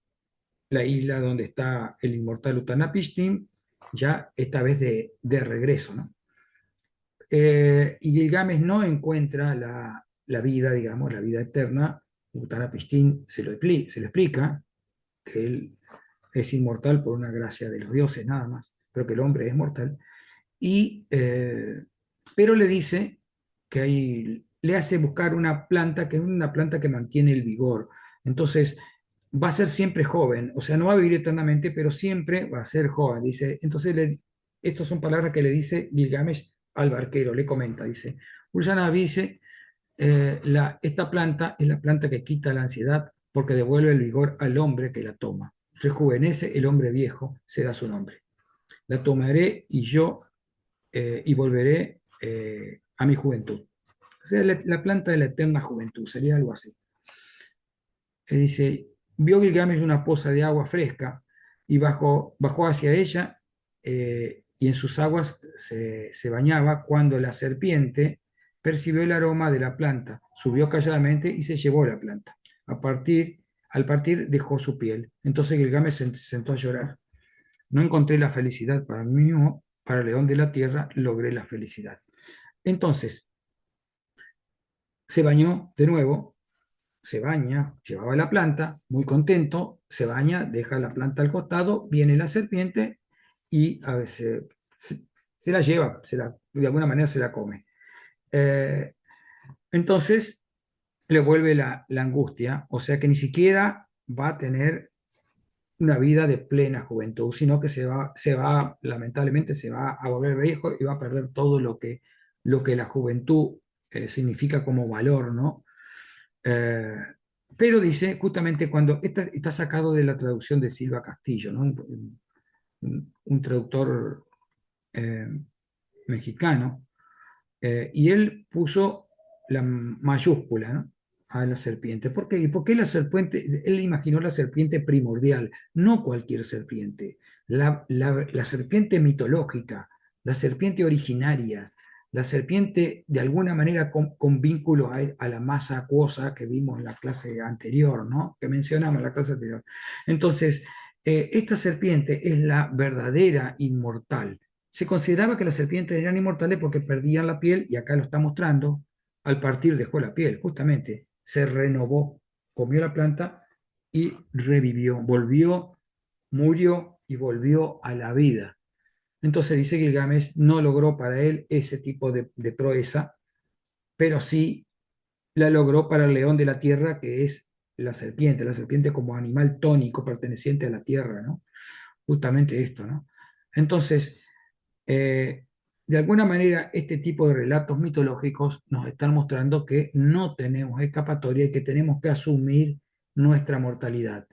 [SPEAKER 1] la isla donde está el inmortal Utanapishtim, ya esta vez de regreso, ¿no? Y Gilgamesh no encuentra la vida, digamos, la vida eterna. Utanapishtim se lo explica, que él es inmortal por una gracia de los dioses nada más, pero que el hombre es mortal. Pero le dice le hace buscar una planta que es una planta que mantiene el vigor. Entonces, va a ser siempre joven, o sea, no va a vivir eternamente, pero siempre va a ser joven, dice. Entonces, estas son palabras que le dice Gilgamesh al barquero, le comenta, dice, Ullana dice, esta planta es la planta que quita la ansiedad porque devuelve el vigor al hombre que la toma. Rejuvenece el hombre viejo, será su nombre. La tomaré y yo y volveré a mi juventud. O sea, la planta de la eterna juventud, sería algo así. Dice, vio Gilgamesh una poza de agua fresca y bajó hacia ella y en sus aguas se bañaba cuando la serpiente percibió el aroma de la planta, subió calladamente y se llevó la planta. Al partir dejó su piel. Entonces Gilgamesh se sentó a llorar. No encontré la felicidad para mí mismo, para el león de la tierra logré la felicidad. Entonces se bañó de nuevo, se baña, llevaba la planta, muy contento, se baña, deja la planta al costado, viene la serpiente y a veces se la lleva, de alguna manera se la come. Eh, entonces le vuelve la angustia, o sea que ni siquiera va a tener una vida de plena juventud, sino que lamentablemente se va a volver viejo y va a perder todo lo que la juventud significa como valor, ¿no? Eh, pero dice, justamente cuando está sacado de la traducción de Silva Castillo, ¿no? Un traductor eh, mexicano, y él puso la mayúscula, ¿no? A la serpiente. ¿Por qué? Porque la serpiente, él imaginó la serpiente primordial, no cualquier serpiente, la serpiente mitológica, la serpiente originaria, la serpiente de alguna manera con vínculo a la masa acuosa que vimos en la clase anterior, ¿no? Que mencionamos en la clase anterior. Entonces, esta serpiente es la verdadera inmortal. Se consideraba que las serpientes eran inmortales porque perdían la piel, y acá lo está mostrando, al partir dejó la piel, justamente, se renovó, comió la planta y revivió, volvió, murió y volvió a la vida. Entonces dice que Gilgamesh no logró para él ese tipo de proeza, pero sí la logró para el león de la tierra, que es la serpiente como animal tónico perteneciente a la tierra, ¿no? Justamente esto, ¿no? Entonces, eh, de alguna manera, este tipo de relatos mitológicos nos están mostrando que no tenemos escapatoria y que tenemos que asumir nuestra mortalidad.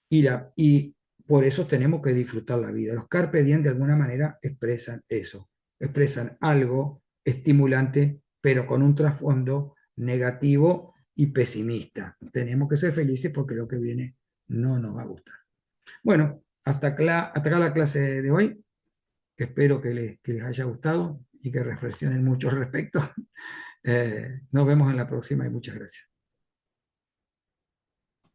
[SPEAKER 1] Y por eso tenemos que disfrutar la vida. Los Carpe Diem de alguna manera expresan eso, expresan algo estimulante, pero con un trasfondo negativo y pesimista. Tenemos que ser felices porque lo que viene no nos va a gustar. Bueno, hasta acá la clase de hoy. Espero que les haya gustado y que reflexionen mucho al respecto. Nos vemos en la próxima y muchas gracias.